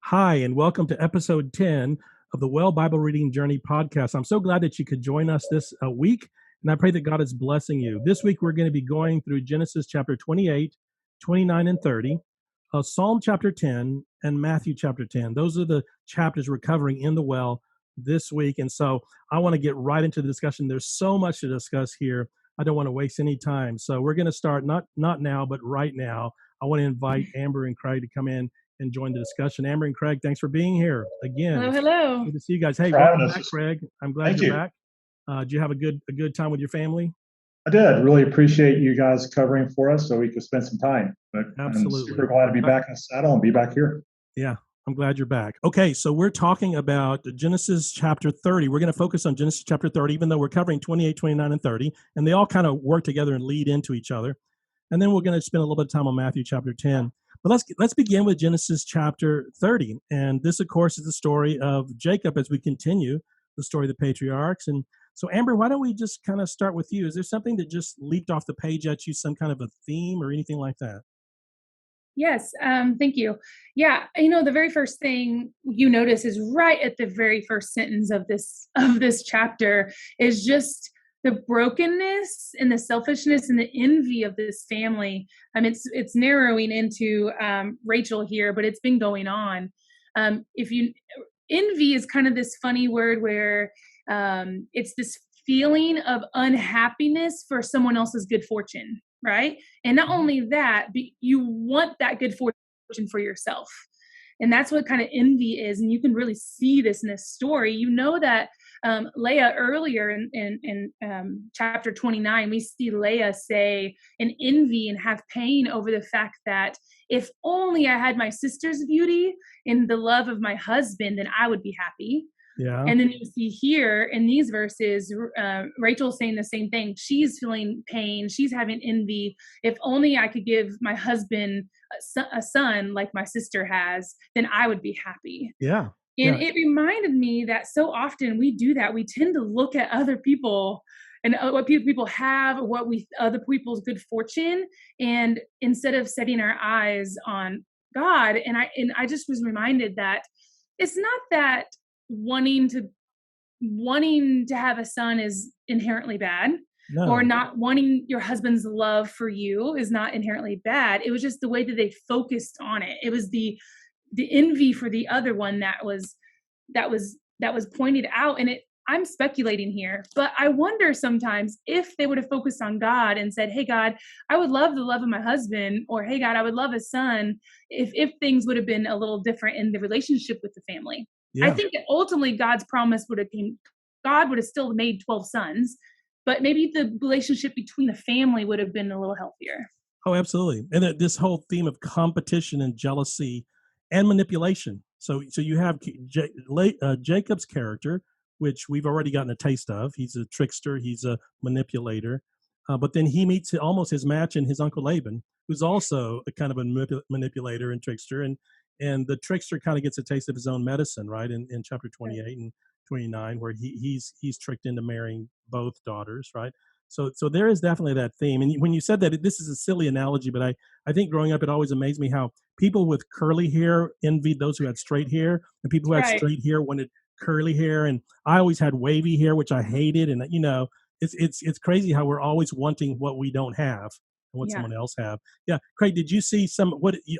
Hi, and welcome to episode 10 of the Well Bible Reading Journey podcast. I'm so glad that you could join us this week, and I pray that God is blessing you. This week, we're going to be going through Genesis chapter 28, 29, and 30, Psalm chapter 10, and Matthew chapter 10. Those are the chapters we're covering in the well this week. And so I want to get right into the discussion. There's so much to discuss here. I don't want to waste any time. So we're going to start not now, but right now. I want to invite Amber and Craig to come in and join the discussion. Amber and Craig, thanks for being here again. Hello, It's hello. good to see you guys. Thanks Hey, for having welcome us. back, Craig. I'm glad Thank you're you. back. Did you have a good time with your family? I did really appreciate you guys covering for us so we could spend some time. But I'm Absolutely. super glad to be back in the saddle and be back here. Yeah, I'm glad you're back. Okay, so we're talking about Genesis chapter 30. We're going to focus on Genesis chapter 30, even though we're covering 28, 29, and 30, and they all kind of work together and lead into each other. And then we're going to spend a little bit of time on Matthew chapter 10. But let's begin with Genesis chapter 30. And this, of course, is the story of Jacob as we continue the story of the patriarchs. And so, Amber, why don't we just kind of start with you? Is there something that just leaped off the page at you, some kind of a theme or anything like that? Yes, thank you. Yeah, the very first thing you notice is right at the very first sentence of this chapter is just the brokenness and the selfishness and the envy of this family. It's narrowing into Rachel here, but it's been going on. If you envy is kind of this funny word where it's this feeling of unhappiness for someone else's good fortune, right? And not only that, but you want that good fortune for yourself. And that's what kind of envy is. And you can really see this in this story. You know that Leah earlier in chapter 29, we see Leah say and envy and have pain over the fact that if only I had my sister's beauty and the love of my husband, then I would be happy. Yeah. And then you see here in these verses, Rachel saying the same thing. She's feeling pain. She's having envy. If only I could give my husband a son like my sister has, then I would be happy. Yeah. And it reminded me that so often we do that. We tend to look at other people and what people have, other people's good fortune, and instead of setting our eyes on God. And I just was reminded that it's not that wanting to have a son is inherently bad. No. Or not wanting your husband's love for you is not inherently bad. It was just the way that they focused on it. It was the envy for the other one that was pointed out. And I'm speculating here, but I wonder sometimes if they would have focused on God and said, hey, God, I would love the love of my husband, or hey, God, I would love a son, if things would have been a little different in the relationship with the family. Yeah. I think that ultimately God's promise God would have still made 12 sons, but maybe the relationship between the family would have been a little healthier. Oh, absolutely. And this whole theme of competition and jealousy and manipulation. So you have Jacob's character, which we've already gotten a taste of. He's a trickster. He's a manipulator. But then he meets almost his match in his uncle Laban, who's also a kind of a manipulator and trickster. And the trickster kind of gets a taste of his own medicine, right? In chapter 28 and 29, where he's tricked into marrying both daughters, right? So there is definitely that theme. And when you said that, this is a silly analogy, but I think growing up, it always amazed me how people with curly hair envied those who had straight hair, and people who had straight hair wanted curly hair. And I always had wavy hair, which I hated. And it's crazy how we're always wanting what we don't have and what someone else have. Yeah, Craig, did you see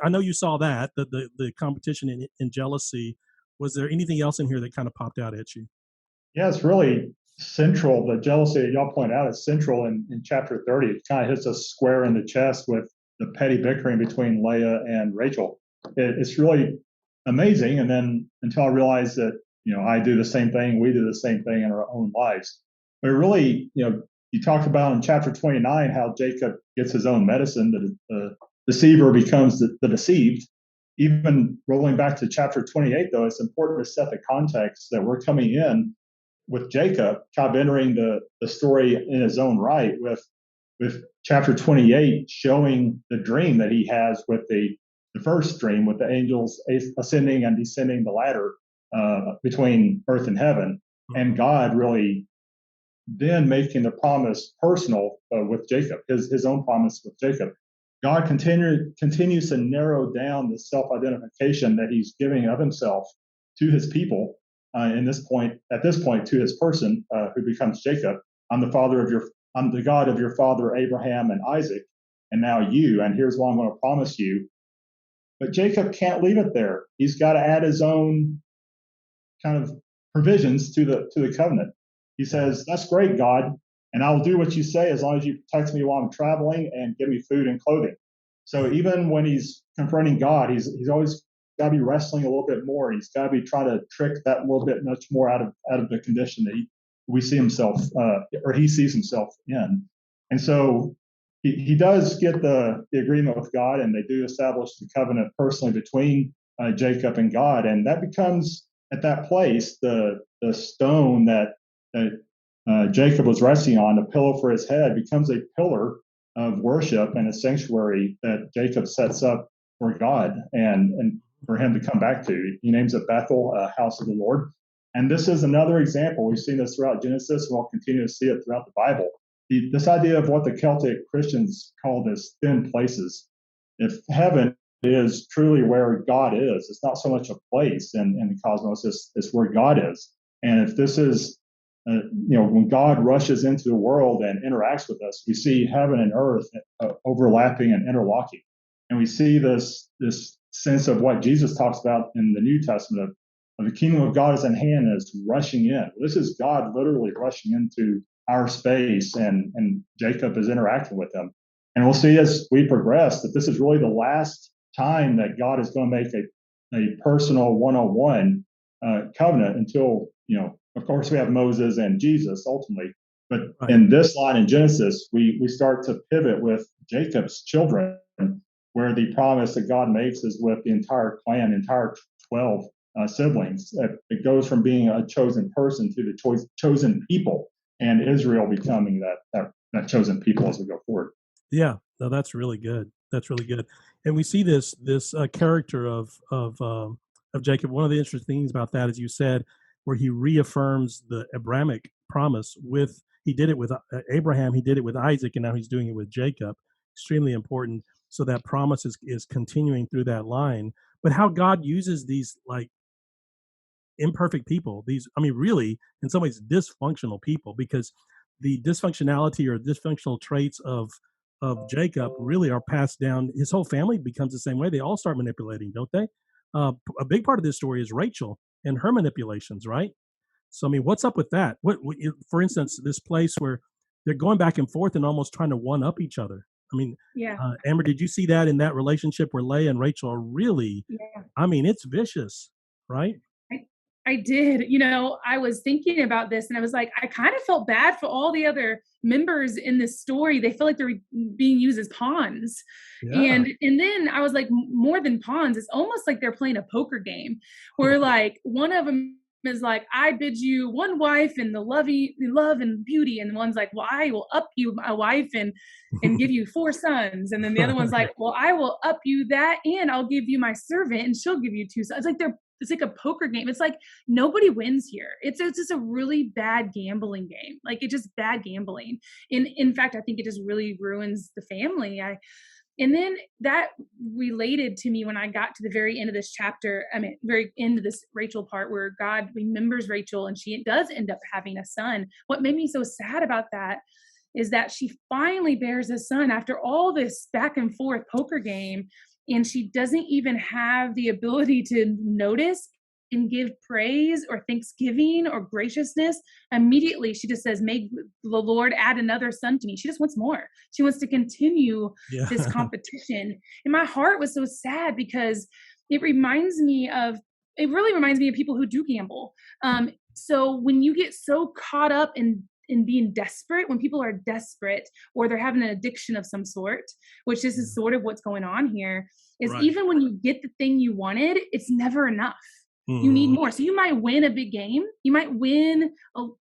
I know you saw that the competition and jealousy. Was there anything else in here that kind of popped out at you? Yeah, it's really central. The jealousy that y'all point out is central in chapter 30. It kind of hits us square in the chest with the petty bickering between Leah and Rachel. It's really amazing. And then until I realized that, I do the same thing, we do the same thing in our own lives. But really, you talked about in chapter 29 how Jacob gets his own medicine, that the deceiver becomes the deceived. Even rolling back to chapter 28, though, it's important to set the context that we're coming in with Jacob, kind of entering the story in his own right, with chapter 28 showing the dream that he has with the first dream, with the angels ascending and descending the ladder between earth and heaven, and God really then making the promise personal with Jacob, his own promise with Jacob. God continues to narrow down the self-identification that he's giving of himself to his people. At this point, to his person who becomes Jacob. I'm the God of your father Abraham and Isaac, and now you. And here's what I'm going to promise you. But Jacob can't leave it there. He's got to add his own kind of provisions to the covenant. He says, "That's great, God, and I'll do what you say as long as you protect me while I'm traveling and give me food and clothing." So even when he's confronting God, he's always got to be wrestling a little bit more. He's got to be trying to trick that little bit much more out of the condition that we see himself or he sees himself in. And so he does get the agreement with God, and they do establish the covenant personally between Jacob and God, and that becomes at that place the stone that Jacob was resting on, a pillow for his head, becomes a pillar of worship and a sanctuary that Jacob sets up for God and for him to come back to. He names it Bethel, house of the Lord. And this is another example. We've seen this throughout Genesis, and we'll continue to see it throughout the Bible. This idea of what the Celtic Christians call this thin places. If heaven is truly where God is, it's not so much a place in the cosmos, it's where God is. And if this is, when God rushes into the world and interacts with us, we see heaven and earth overlapping and interlocking. And we see this sense of what Jesus talks about in the New Testament of the kingdom of God is at hand and it's rushing in. This is God literally rushing into our space, and Jacob is interacting with them. And we'll see as we progress that this is really the last time that God is going to make a personal one-on-one covenant until, of course, we have Moses and Jesus ultimately. But right. In this line in Genesis, we start to pivot with Jacob's children, where the promise that God makes is with the entire clan, entire 12 siblings. It goes from being a chosen person to the chosen people, and Israel becoming that chosen people as we go forward. Yeah, no, that's really good. That's really good. And we see this character of Jacob. One of the interesting things about that, as you said, where he reaffirms the Abrahamic promise he did it with Abraham, he did it with Isaac, and now he's doing it with Jacob. Extremely important. So that promise is continuing through that line. But how God uses these like imperfect people, really in some ways dysfunctional people, because the dysfunctionality or dysfunctional traits of Jacob really are passed down. His whole family becomes the same way. They all start manipulating, don't they? A big part of this story is Rachel and her manipulations, right? So, what's up with that? For instance, this place where they're going back and forth and almost trying to one up each other. Yeah. Amber, did you see that in that relationship where Leah and Rachel are really, it's vicious, right? I did. I was thinking about this and I was like, I kind of felt bad for all the other members in this story. They feel like they're being used as pawns. Yeah. And then I was like, more than pawns, it's almost like they're playing a poker game where like one of them is like, I bid you one wife and the love and beauty. And one's like, well, I will up you a wife and give you 4 sons. And then the other one's like, well, I will up you that and I'll give you my servant and she'll give you 2 sons. It's like a poker game. It's like nobody wins here. It's just a really bad gambling game. Like it's just bad gambling. In fact, I think it just really ruins the family. And then that related to me when I got to the very end of this chapter, very end of this Rachel part where God remembers Rachel and she does end up having a son. What made me so sad about that is that she finally bears a son after all this back and forth poker game. And she doesn't even have the ability to notice and give praise or thanksgiving or graciousness. Immediately, she just says, may the Lord add another son to me. She just wants more. She wants to continue this competition. And my heart was so sad because it really reminds me of people who do gamble. So when you get so caught up in being desperate, when people are desperate or they're having an addiction of some sort, which this is sort of what's going on here, is right. Even when you get the thing you wanted, it's never enough. Mm-hmm. You need more. So you might win a big game. You might win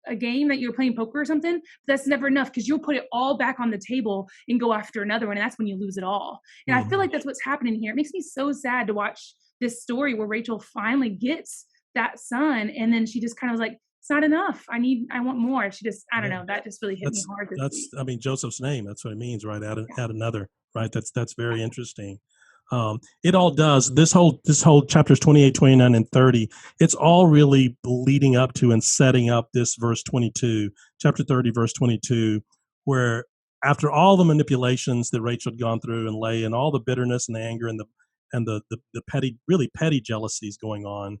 a game that you're playing poker or something, but that's never enough because you'll put it all back on the table and go after another one. And that's when you lose it all. And I feel like that's what's happening here. It makes me so sad to watch this story where Rachel finally gets that son. And then she just kind of was like, it's not enough. I want more. She just, I don't know. That just really hit me hard. That's Joseph's name. That's what it means, right? Add another. right? That's very interesting. It all does this whole chapters 28, 29, and 30. It's all really leading up to and setting up this verse 22, chapter 30, verse 22, where after all the manipulations that Rachel had gone through and Leah and all the bitterness and the anger and the petty, really petty jealousies going on,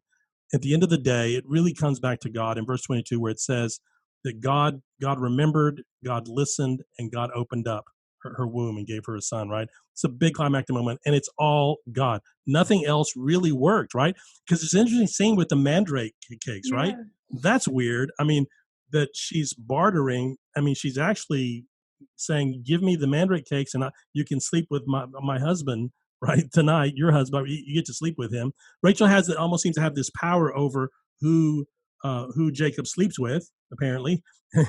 at the end of the day, it really comes back to God in verse 22, where it says that God remembered, God listened, and God opened up her womb and gave her a son, right? It's a big climactic moment, and it's all God. Nothing else really worked, right? Because it's interesting seeing with the mandrake cakes, right? Yeah. That's weird. I mean, that she's bartering. I mean, she's actually saying, "Give me the mandrake cakes, and you can sleep with my husband, right? Tonight, your husband. You get to sleep with him." Rachel almost seems to have this power over who Jacob sleeps with, apparently,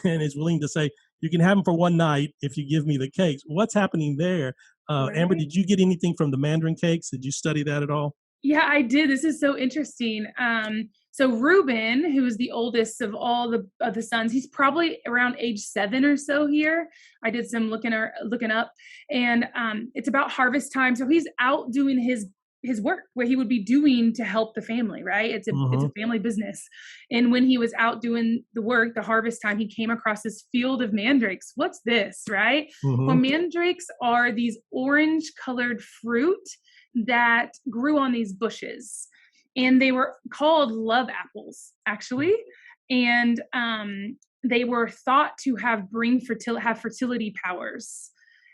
and is willing to say, "You can have him for one night if you give me the cakes." What's happening there? Amber, Right. did you get anything from the Mandarin cakes? Did you study that at all? Yeah, I did. This is so interesting. So Reuben, who is the oldest of all the sons, he's probably around age 7 or so here. I did some looking up, and it's about harvest time. So he's out doing his work, what he would be doing to help the family, right? It's a Mm-hmm. family business. And when he was out doing the work, the harvest time, he came across this field of mandrakes. What's this, right? Well, Mm-hmm. mandrakes are these orange colored fruit that grew on these bushes, and they were called love apples, actually. And they were thought to have fertility powers.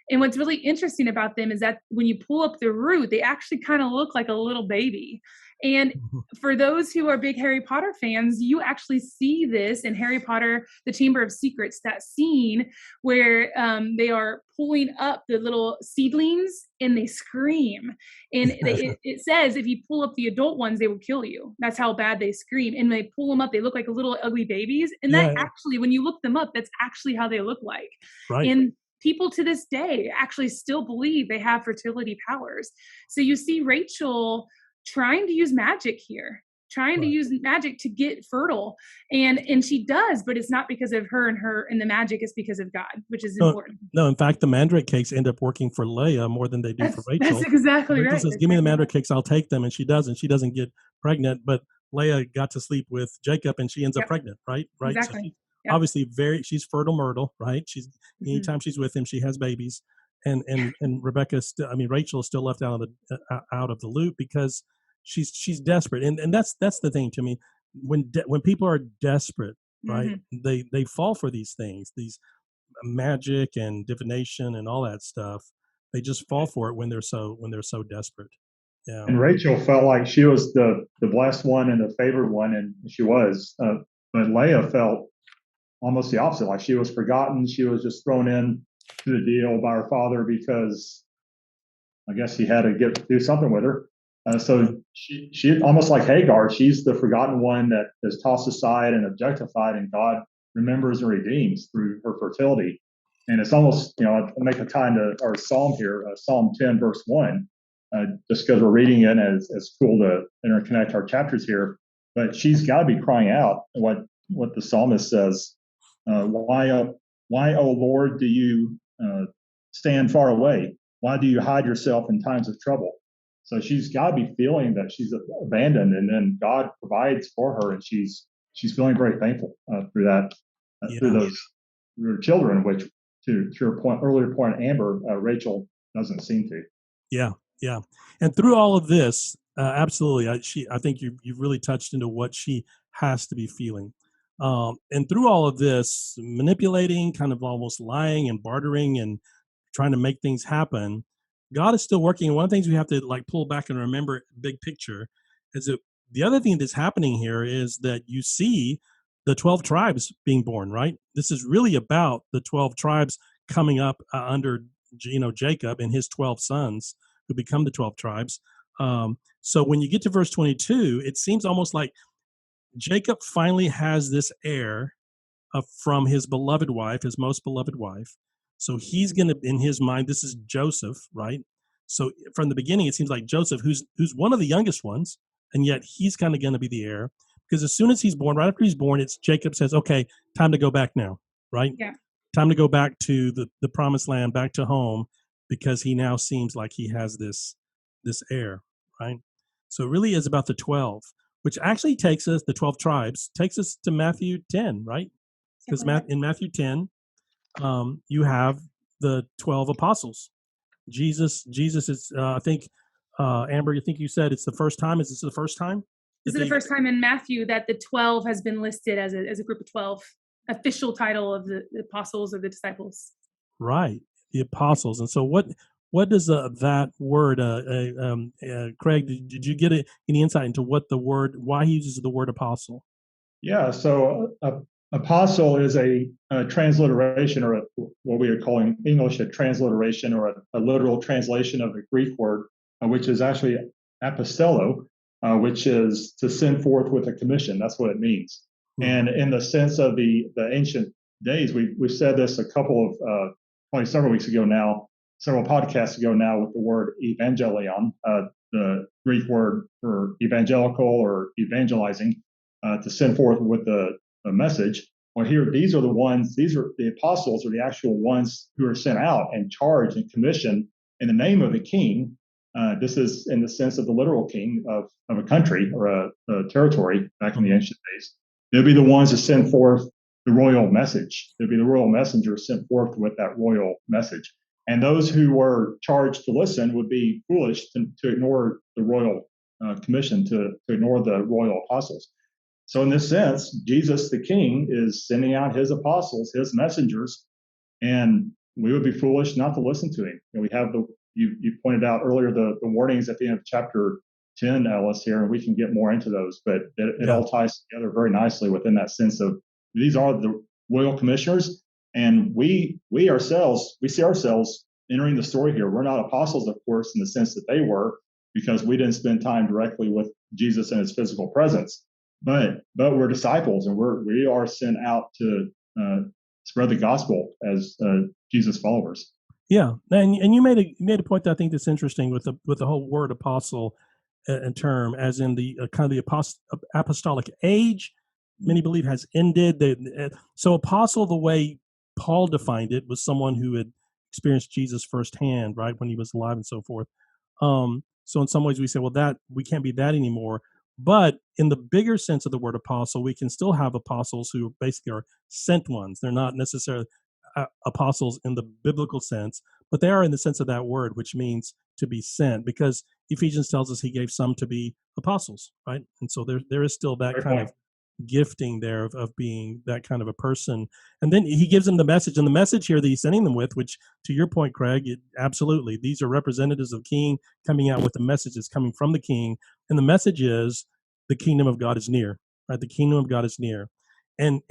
And what's really interesting about them is that when you pull up the root, they actually kind of look like a little baby. And Mm-hmm. for those who are big Harry Potter fans, you actually see this in Harry Potter, The Chamber of Secrets, that scene where they are pulling up the little seedlings and they scream. And it says if you pull up the adult ones, they will kill you. That's how bad they scream. And they pull them up, they look like little ugly babies. And that Yeah, actually, when you look them up, that's actually how they look like. right. And people to this day actually still believe they have fertility powers. So you see Rachel trying to use magic here, trying to Right. use magic to get fertile. And she does, but it's not because of her and the magic, it's because of God, which is No, important. no. In fact, the mandrake cakes end up working for Leah more than they do for That's Rachel. exactly Rachel right. says, That's "Give me the exactly mandrake right. cakes, I'll take them," and she does, and she doesn't get pregnant. But Leah got to sleep with Jacob, and she ends up Yep, pregnant. Right, right. So exactly. she's Yep. obviously she's fertile myrtle. Right. She's Mhm. anytime she's with him, she has babies. And Rebecca still, I mean, Rachel is still left out of the loop because she's desperate, and that's the thing to me. When people are desperate, right, Mhm. they fall for these things, these magic and divination and all that stuff. They just fall for it when they're so desperate. Yeah. And Rachel felt like she was the blessed one and the favored one, and she was. But Leah felt almost the opposite, like she was forgotten. She was just thrown in to the deal by her father because I guess he had to do something with her. Yeah. So she almost like Hagar. She's the forgotten one that is tossed aside and objectified, and God remembers and redeems through her fertility. And it's almost, I make a tie to our psalm here, Psalm 10, verse 1, just because we're reading it, and it's cool to interconnect our chapters here. But she's got to be crying out what the psalmist says. Why, oh Lord, do you stand far away? Why do you hide yourself in times of trouble? So she's got to be feeling that she's abandoned, and then God provides for her, and she's feeling very thankful through that, through Yeah. those through her children, which to your earlier point, Amber, Rachel doesn't seem to. Yeah. Yeah. And through all of this, absolutely, I think you've really touched into what she has to be feeling. And through all of this, manipulating, kind of almost lying and bartering and trying to make things happen, God is still working. And one of the things we have to like pull back and remember, big picture, is that the other thing that's happening here is that you see the 12 tribes being born, right? This is really about the 12 tribes coming up under Jacob and his 12 sons who become the 12 tribes. So when you get to verse 22, it seems almost like Jacob finally has this heir from his beloved wife, his most beloved wife. So he's going to, in his mind, this is Joseph, right? So from the beginning, it seems like Joseph, who's one of the youngest ones, and yet he's kind of going to be the heir, because as soon as he's born, right after he's born, it's Jacob says, "Okay, time to go back now," right? Yeah. Time to go back to the promised land, back to home. because he now seems like he has this air, right? So it really is about the 12, which actually takes us, the 12 tribes, takes us to Matthew 10, right? Because in Matthew 10, you have the 12 apostles. Jesus is, I think, Amber, I think you said it's the first time. Is this the first time? This is the first time in Matthew that the 12 has been listed as a group of 12, official title of the apostles or the disciples. Right, the apostles. And so what does that word, Craig, did you get any insight into why he uses the word apostle? Yeah, so apostle is a transliteration, or what we are calling in English a transliteration, or a literal translation of the Greek word, which is actually apostello, which is to send forth with a commission. That's what it means. Mm-hmm. And in the sense of the ancient days, we've said this a couple of probably several weeks ago now, several podcasts ago now, with the word evangelion, the Greek word for evangelical or evangelizing, to send forth with the message. Well, here, these are the apostles are the actual ones who are sent out and charged and commissioned in the name of the king. This is in the sense of the literal king of a country or a territory back in the ancient days. They'll be the ones to send forth the royal message. They'll be the royal messenger sent forth with that royal message. And those who were charged to listen would be foolish to ignore the royal commission, to ignore the royal apostles. So in this sense, Jesus, the King, is sending out his apostles, his messengers, and we would be foolish not to listen to him. And we have you pointed out earlier the warnings at the end of chapter 10, Ellis, here, and we can get more into those, but it all ties together very nicely within that sense of these are the royal commissioners, and we see ourselves entering the story here. We're not apostles, of course, in the sense that they were, because we didn't spend time directly with Jesus in his physical presence. But we're disciples, and we are sent out to spread the gospel as Jesus followers. Yeah, and you made a point that I think that's interesting with the whole word apostle and term, as in the kind of the apostolic age. Many believe has ended. So apostle, the way Paul defined it, was someone who had experienced Jesus firsthand, right, when he was alive and so forth. So in some ways we say, well, that we can't be that anymore. But in the bigger sense of the word apostle, we can still have apostles who basically are sent ones. They're not necessarily apostles in the biblical sense, but they are in the sense of that word, which means to be sent, because Ephesians tells us he gave some to be apostles, right? And so there is still that kind of gifting there of being that kind of a person. And then he gives them the message, and the message here that he's sending them with, which to your point, Craig, absolutely, these are representatives of King coming out with the messages coming from the King. And the message is the kingdom of God is near, right? The kingdom of God is near. And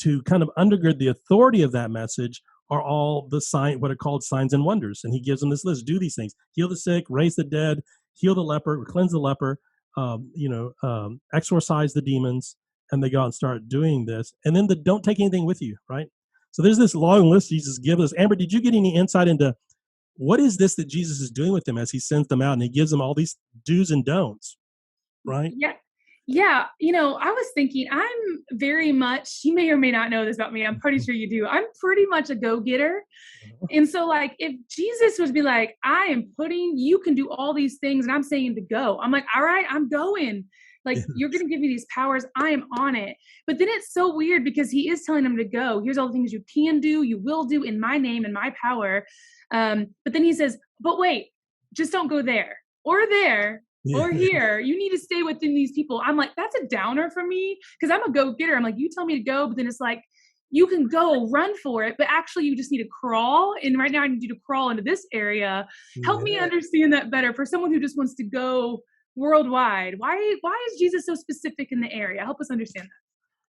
to kind of undergird the authority of that message are all the what are called signs and wonders. And he gives them this list: do these things, heal the sick, raise the dead, heal the leper, cleanse the leper, exorcise the demons. And they go out and start doing this. And then don't take anything with you, right? So there's this long list Jesus gives us. Amber, did you get any insight into what is this that Jesus is doing with them as he sends them out and he gives them all these do's and don'ts, right? Yeah. I was thinking, I'm very much, you may or may not know this about me, I'm pretty sure you do, I'm pretty much a go-getter. And so like, if Jesus was be like, you can do all these things, and I'm saying to go, I'm like, all right, I'm going. Like, you're going to give me these powers, I am on it. But then it's so weird because he is telling them to go. Here's all the things you can do, you will do in my name and my power. But then he says, but wait, just don't go there or there or here. You need to stay within these people. I'm like, that's a downer for me, because I'm a go-getter. I'm like, you tell me to go, but then it's like, you can go run for it, but actually you just need to crawl. And right now I need you to crawl into this area. Help me understand that better for someone who just wants to go worldwide. Why is Jesus so specific in the area? Help us understand that.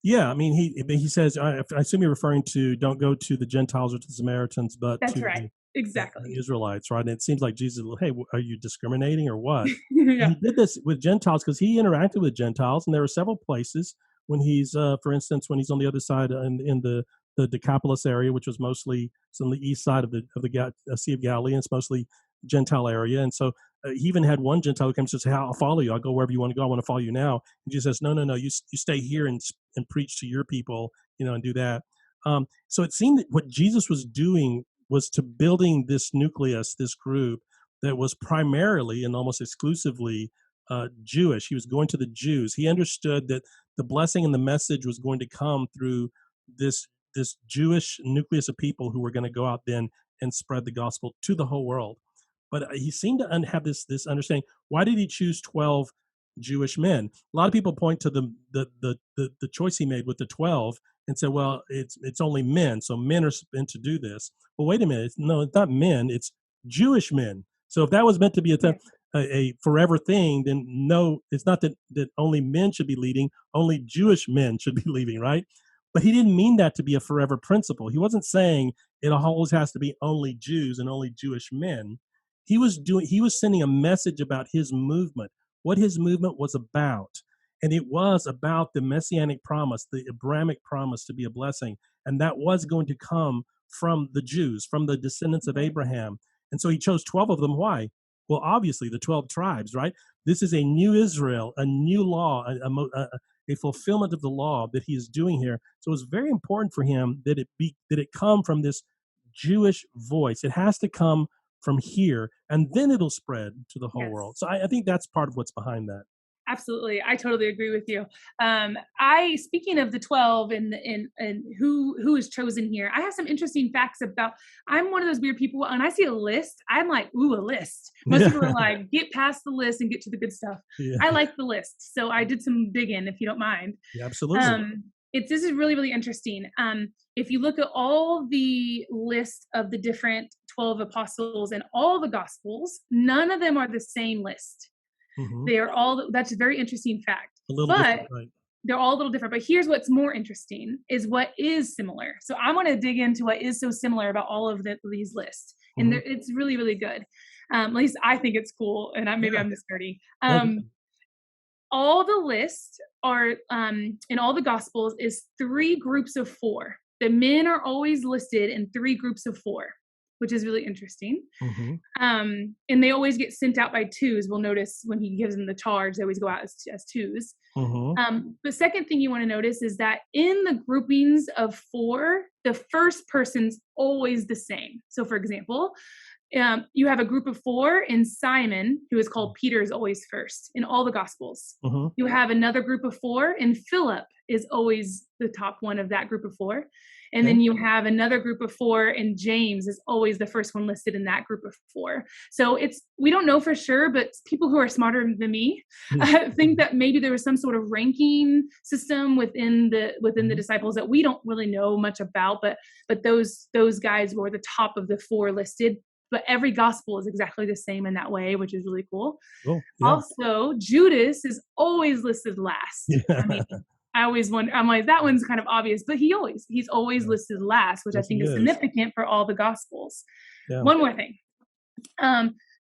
Yeah, I mean, he says, I assume you're referring to don't go to the Gentiles or to the Samaritans, but that's to right. Exactly. The Israelites, right? And it seems like Jesus, hey, are you discriminating or what? Yeah. He did this with Gentiles because he interacted with Gentiles, and there were several places when he's, for instance, when he's on the other side in the Decapolis area, which was mostly on the east side of the Sea of Galilee, and it's mostly Gentile area. And so he even had one Gentile who comes and says, hey, I'll follow you. I'll go wherever you want to go. I want to follow you now. And Jesus says, no, you stay here and preach to your people, and do that. So it seemed that what Jesus was doing was to building this nucleus, this group that was primarily and almost exclusively Jewish. He was going to the Jews. He understood that the blessing and the message was going to come through this Jewish nucleus of people who were going to go out then and spread the gospel to the whole world. But he seemed to have this understanding. Why did he choose 12 Jewish men? A lot of people point to the choice he made with the 12 and say, well, it's only men, so men are meant to do this. Well, wait a minute, no, it's not men, it's Jewish men. So if that was meant to be a forever thing, then no, it's not that only men should be leading, only Jewish men should be leading, right? But he didn't mean that to be a forever principle. He wasn't saying it always has to be only Jews and only Jewish men. He was sending a message about his movement, what his movement was about. And it was about the messianic promise, the Abrahamic promise to be a blessing. And that was going to come from the Jews, from the descendants of Abraham. And so he chose 12 of them. Why? Well, obviously the 12 tribes, right? This is a new Israel, a new law, a fulfillment of the law that he is doing here. So it's very important for him that it come from this Jewish voice. It has to come from here, and then it'll spread to the whole world. So I think that's part of what's behind that. Absolutely. I totally agree with you. Speaking of the 12 and who is chosen here, I have some interesting facts about, I'm one of those weird people. When I see a list, I'm like, ooh, a list. Most people are like, get past the list and get to the good stuff. Yeah. I like the list. So I did some digging, if you don't mind. Yeah, absolutely. This is really, really interesting. If you look at all the list of the different 12 apostles in all the gospels, none of them are the same list. Mm-hmm. They are all, that's a very interesting fact. Right? They're all a little different. But here's what's more interesting is what is similar. So I want to dig into what is so similar about all of these lists. And it's really, really good. At least I think it's cool. And I'm just nerdy. All the lists are, in all the gospels, is 3 groups of 4. The men are always listed in 3 groups of 4. Which is really interesting. Mm-hmm. And they always get sent out by 2s. We'll notice when he gives them the charge, they always go out as 2s. Mm-hmm. The second thing you want to notice is that in the groupings of 4, the first person's always the same. So for example, you have a group of 4 and Simon, who is called Peter, is always first in all the gospels. Mm-hmm. You have another group of 4 and Philip is always the top one of that group of 4. And then you have another group of 4 and James is always the first one listed in that group of 4. So we don't know for sure, but people who are smarter than me think that maybe there was some sort of ranking system within the disciples that we don't really know much about, but those guys were the top of the 4 listed. But every gospel is exactly the same in that way, which is really cool. Yeah. Also, Judas is always listed last. Yeah. I mean, I always wonder, I'm like, that one's kind of obvious, but he's always listed last, which I think is significant for all the gospels. Yeah. One more thing.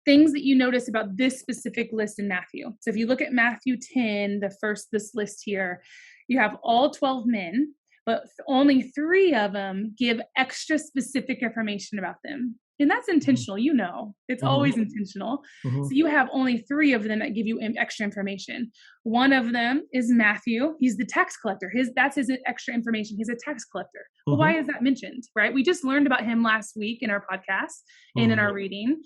Things that you notice about this specific list in Matthew. So if you look at Matthew 10, this list here, you have all 12 men, but only 3 of them give extra specific information about them. And that's intentional, it's always intentional. Mm-hmm. So you have only 3 of them that give you extra information. One of them is Matthew. He's the tax collector. That's his extra information. He's a tax collector. Mm-hmm. Well, why is that mentioned, right? We just learned about him last week in our podcast and in our reading.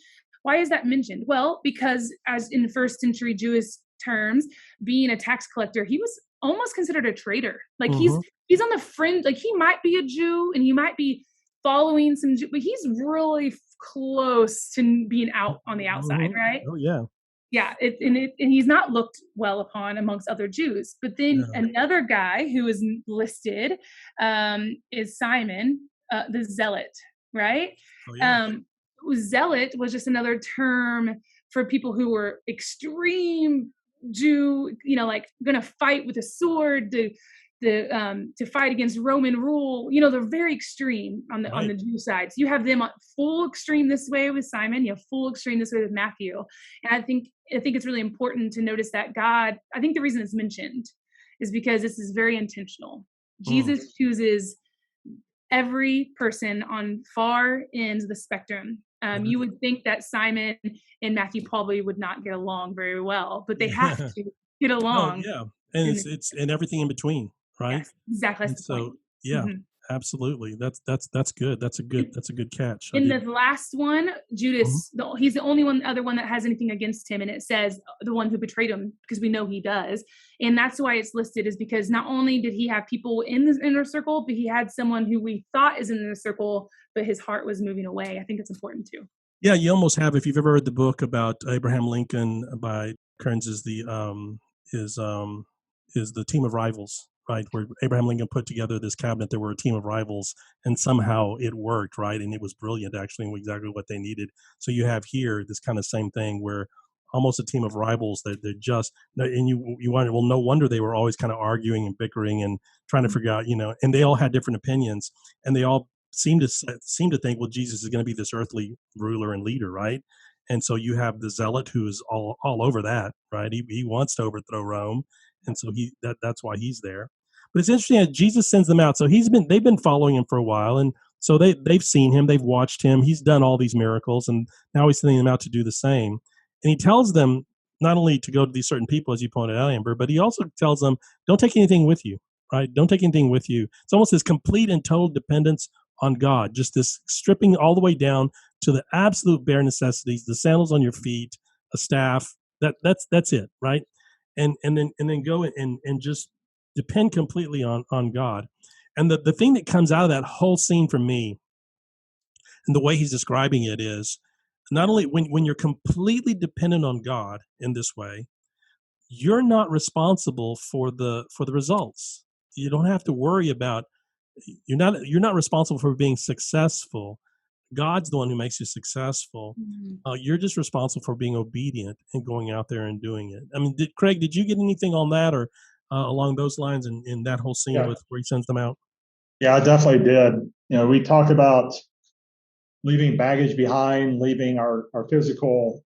Why is that mentioned? Well, because as in first century Jewish terms, being a tax collector, he was almost considered a traitor. Like he's on the fringe, like he might be a Jew and he might be following some, but he's really close to being out on the outside, right? Oh yeah. Yeah, and he's not looked well upon amongst other Jews. But then another guy who is listed is Simon, the Zealot, right? Oh, yeah. Zealot was just another term for people who were extreme Jew, like going to fight with a sword to fight against Roman rule. They're very extreme on the Jew side. So you have them on full extreme this way with Simon, you have full extreme this way with Matthew. And I think it's really important to notice that God, I think the reason it's mentioned is because this is very intentional. Jesus chooses every person on far ends of the spectrum. You would think that Simon and Matthew probably would not get along very well, but they have to get along. Oh, yeah. And it's and everything in between. Right. Yes, exactly. That's the point. Yeah. Mm-hmm. Absolutely. That's good. That's a good catch. I In the did. last one, Mhm. Judas, he's the only other one that has anything against him, and it says the one who betrayed him, because we know he does, and that's why it's listed, is because not only did he have people in the inner circle, but he had someone who we thought is in the circle, but his heart was moving away. I think it's important too. Yeah, you almost have. If you've ever read the book about Abraham Lincoln by Kearns, is is the team of rivals, right? Where Abraham Lincoln put together this cabinet. There were a team of rivals, and somehow it worked, right? And it was brilliant, actually, and exactly what they needed. So you have here this kind of same thing where almost a team of rivals that they're just, and you wonder, well, no wonder they were always kind of arguing and bickering and trying to figure out, and they all had different opinions, and they all seem to think, well, Jesus is going to be this earthly ruler and leader, right? And so you have the zealot who is all over that, right? He wants to overthrow Rome, and so that's why he's there. But it's interesting that Jesus sends them out. So they've been following him for a while, and so they've seen him, they've watched him. He's done all these miracles, and now he's sending them out to do the same. And he tells them not only to go to these certain people, as you pointed out, Amber, but he also tells them, don't take anything with you, right? Don't take anything with you. It's almost this complete and total dependence on God, just this stripping all the way down to the absolute bare necessities, the sandals on your feet, a staff. That's it, right? And then go and just depend completely on God. And the thing that comes out of that whole scene for me, and the way he's describing it, is not only when you're completely dependent on God in this way, you're not responsible for the results. You don't have to worry about, you're not responsible for being successful. God's the one who makes you successful. Mhm. You're just responsible for being obedient and going out there and doing it. I mean, Craig, did you get anything on that, or along those lines, in that whole scene Yeah, with where he sends them out? yeah, I definitely did. We talk about leaving baggage behind, leaving our physical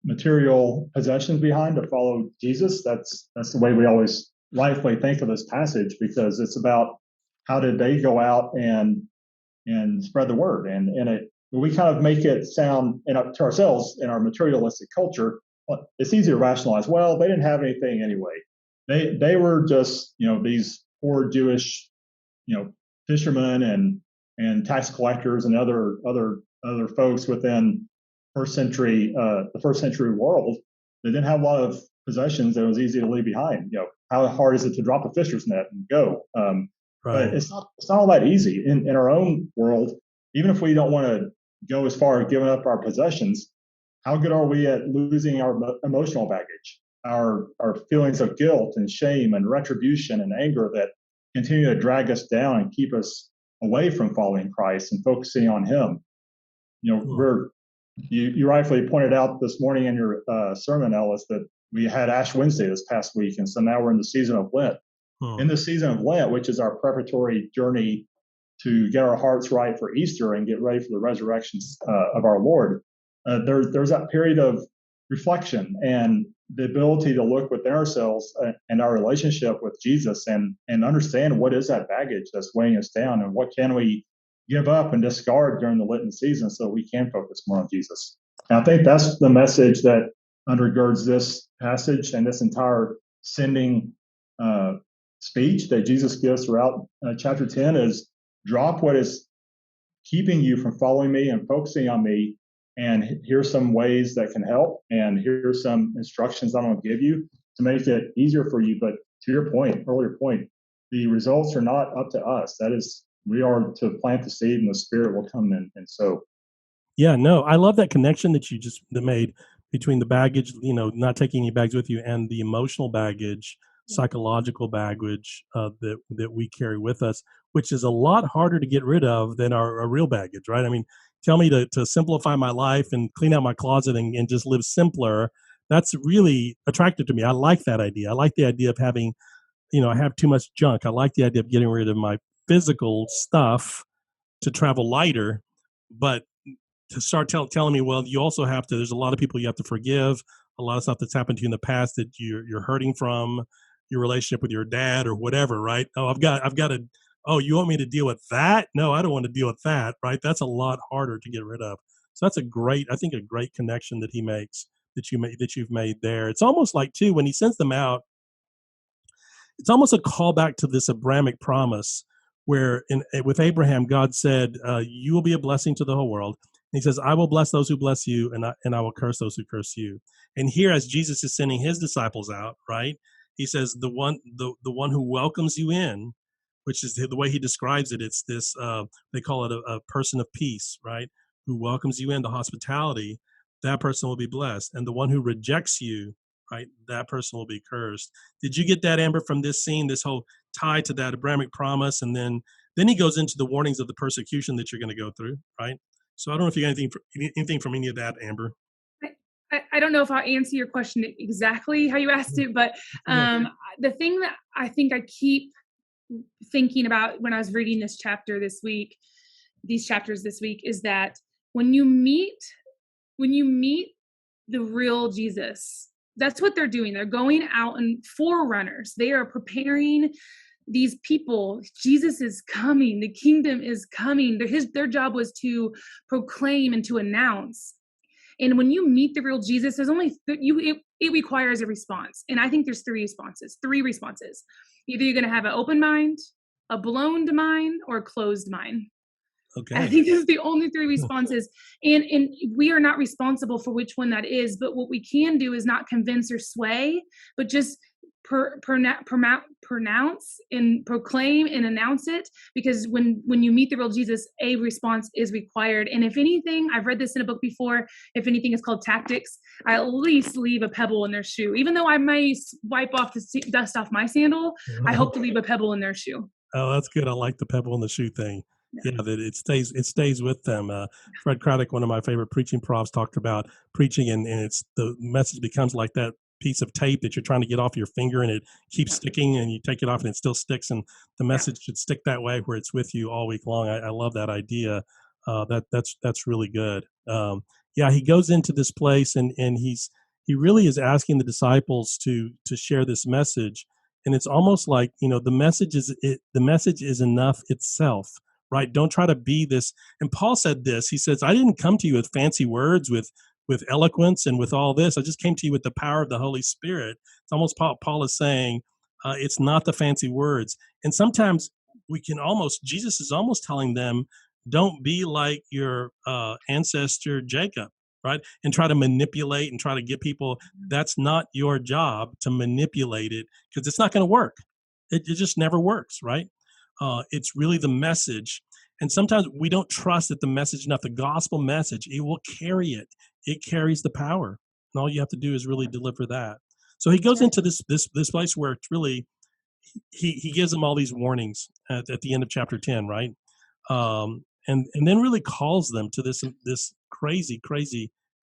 material possessions behind to follow Jesus. That's the way we always rightfully think of this passage, because it's about how did they go out and spread the word, and it we kind of make it sound to ourselves in our materialistic culture. Well, it's easy to rationalize. Well, they didn't have anything anyway. They were just these poor Jewish fishermen and tax collectors and other folks within the first century world. They didn't have a lot of possessions that was easy to leave behind. How hard is it to drop a fisher's net and go? But Right. it's not all that easy in our own world. Even if we don't want to go as far as giving up our possessions, how good are we at losing our emotional baggage, our feelings of guilt and shame and retribution and anger that continue to drag us down and keep us away from following Christ and focusing on Him? Hmm. We're you rightfully pointed out this morning in your sermon, Ellis, that we had Ash Wednesday this past week, and so now we're in the season of Lent. Hmm. In the season of Lent, which is our preparatory journey to get our hearts right for Easter and get ready for the resurrection of our Lord, there's that period of reflection and the ability to look within ourselves and our relationship with Jesus, and understand what is that baggage that's weighing us down, and what can we give up and discard during the Lenten season so we can focus more on Jesus. And I think that's the message that undergirds this passage and this entire sending uh, speech that Jesus gives throughout chapter 10 is drop what is keeping you from following me and focusing on me. And here's some ways that can help. And here's some instructions I'm going to give you to make it easier for you. But to your earlier point, the results are not up to us. That is, we are to plant the seed and the Spirit will come in and sow. Yeah, no, I love that connection that you just made between the baggage, not taking any bags with you, and the emotional baggage, psychological baggage that we carry with us, which is a lot harder to get rid of than our real baggage, right? I mean, tell me to simplify my life and clean out my closet and just live simpler. That's really attractive to me. I like that idea. I like the idea of having, I have too much junk. I like the idea of getting rid of my physical stuff to travel lighter, but to start telling me, well, you also have to. There's a lot of people you have to forgive. A lot of stuff that's happened to you in the past that you're hurting from, your relationship with your dad or whatever, right? Oh, I've got to. Oh, you want me to deal with that? No, I don't want to deal with that, right? That's a lot harder to get rid of. So that's I think, a great connection that he makes, that you've made there. It's almost like, too, when he sends them out, it's almost a callback to this Abrahamic promise where with Abraham, God said, you will be a blessing to the whole world. And he says, I will bless those who bless you, and I will curse those who curse you. And here, as Jesus is sending his disciples out, right, he says, the one who welcomes you in, which is the way he describes it, it's this, they call it a person of peace, right, who welcomes you into hospitality, that person will be blessed. And the one who rejects you, right, that person will be cursed. Did you get that, Amber, from this scene, this whole tie to that Abrahamic promise? And then he goes into the warnings of the persecution that you're going to go through, right? So I don't know if you got anything from any of that, Amber. I don't know if I'll answer your question exactly how you asked it, but the thing that I think I keep thinking about when I was reading these chapters this week, is that when you meet the real Jesus, that's what they're doing. They're going out and forerunners. They are preparing these people. Jesus is coming. The kingdom is coming. Their job was to proclaim and to announce. And when you meet the real Jesus, there's only it requires a response. And I think there's three responses. Either you're going to have an open mind, a blown mind, or a closed mind. Okay. I think this is the only three responses. And we are not responsible for which one that is. But what we can do is not convince or sway, but just pronounce and proclaim and announce it. Because when you meet the real Jesus, a response is required. And if anything, I've read this in a book before, if anything is called tactics, I at least leave a pebble in their shoe. Even though I may wipe off the dust off my sandal, I hope to leave a pebble in their shoe. Oh, that's good. I like the pebble in the shoe thing. Yeah, that it stays with them. Fred Craddock, one of my favorite preaching profs, talked about preaching, and it's the message becomes like that piece of tape that you're trying to get off your finger, and it keeps sticking, and you take it off and it still sticks, and the message should stick that way where it's with you all week long. I love that idea. That's really good. Yeah, he goes into this place, and he really is asking the disciples to share this message, and it's almost like, the message is enough itself. Right? Don't try to be this. And Paul said this. He says, I didn't come to you with fancy words, with eloquence and with all this. I just came to you with the power of the Holy Spirit. It's almost Paul is saying, it's not the fancy words. And sometimes Jesus is almost telling them, don't be like your ancestor Jacob, right? And try to manipulate and try to get people. That's not your job to manipulate it, because it's not going to work. It just never works, right? It's really the message. And sometimes we don't trust that the message enough. The gospel message, it will carry it. It carries the power. And all you have to do is really deliver that. So he goes into this place where it's really, he gives them all these warnings at the end of chapter 10, right? And then really calls them to this crazy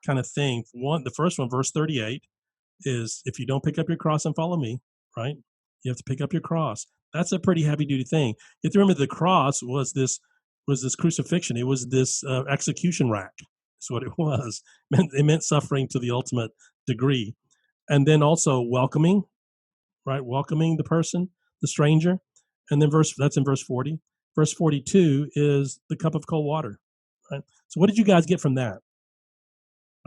kind of thing. The first one, verse 38, is if you don't pick up your cross and follow me, right? You have to pick up your cross. That's a pretty heavy duty thing. You have to remember the cross was this crucifixion. It was this execution rack. That's what it was. It meant suffering to the ultimate degree. And then also welcoming, right? Welcoming the person, the stranger. And then that's in verse 40. Verse 42 is the cup of cold water, right? So what did you guys get from that?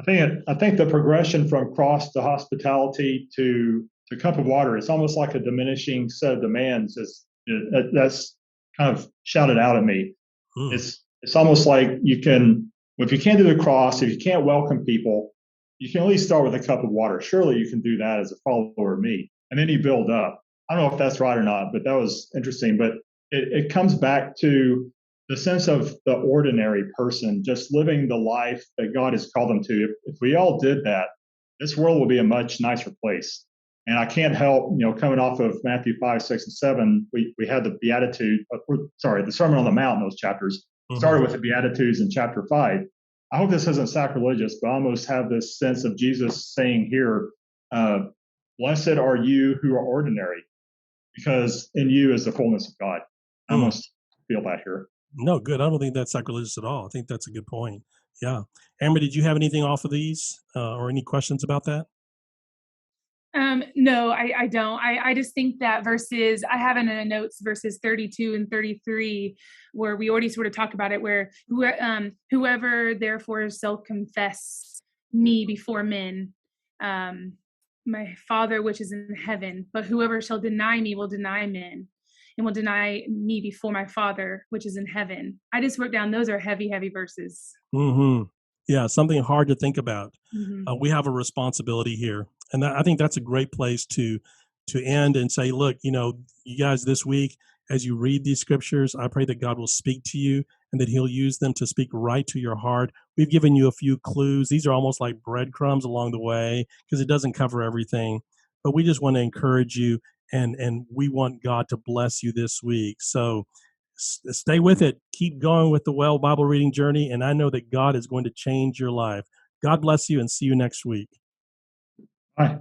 I think the progression from cross to hospitality to cup of water, it's almost like a diminishing set of demands. That's kind of shouted out at me. It's almost like if you can't do the cross, if you can't welcome people, you can at least start with a cup of water. Surely you can do that as a follower of me. And then you build up. I don't know if that's right or not, but that was interesting. But it comes back to the sense of the ordinary person just living the life that God has called them to. If we all did that, this world would be a much nicer place. And I can't help, coming off of Matthew 5, 6, and 7, we had the the Sermon on the Mount in those chapters. Started with the Beatitudes in chapter 5. I hope this isn't sacrilegious, but I almost have this sense of Jesus saying here, blessed are you who are ordinary, because in you is the fullness of God. I almost feel that here. No, good. I don't think that's sacrilegious at all. I think that's a good point. Yeah. Amber, did you have anything off of these or any questions about that? No, I don't. I just think that I have in the notes verses 32 and 33, where we already sort of talked about it, where whoever therefore shall confess me before men, my Father which is in heaven, but whoever shall deny me will deny men. and will deny me before my Father, which is in heaven. I just wrote down those are heavy, heavy verses. Mm-hmm. Yeah, something hard to think about. Mm-hmm. We have a responsibility here, and I think that's a great place to end and say, look, you guys, this week as you read these scriptures, I pray that God will speak to you and that He'll use them to speak right to your heart. We've given you a few clues. These are almost like breadcrumbs along the way because it doesn't cover everything, but we just want to encourage you, and we want God to bless you this week. So stay with it. Keep going with the Well Bible reading journey, and I know that God is going to change your life. God bless you, and see you next week. Bye.